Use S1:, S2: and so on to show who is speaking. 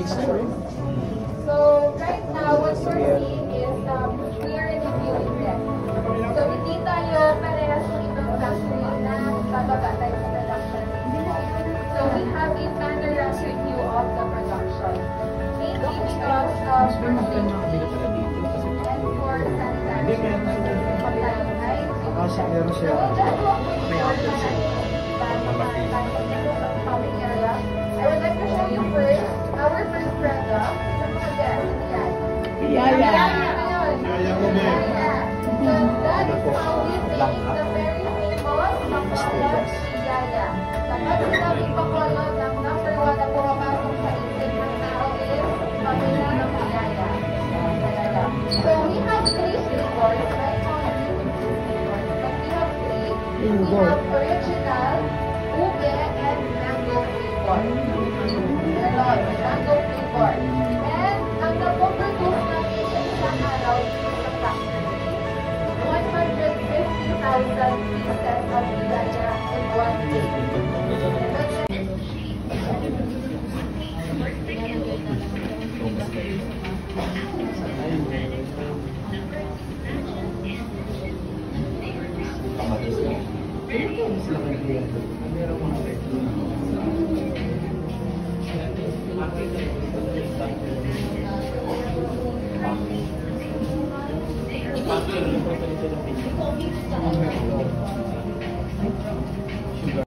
S1: So right now, what we're seeing is we are reviewing them. So hindi tayo parehas ng ibang factory na bababa tayo sa production. So we have a panoramic review of the production. Mainly because for safety and for sanitary compliance. So we'll just walk through shopping area. I would like to show you first our first product. Yaya. So that is how we make the very famous Bacolod Yaya. Kapag sinabing Bacolod, ang number 1 na pumapasok sa isip ng tao is pamilya ng Yaya. So we have 3 flavors. Right now, but we have 3. We have original, ube, and mango flavor. Mango flavor. And ang napoproduce natin sa isang araw sa factory, 150,000 pieces of Yaya in 1 day.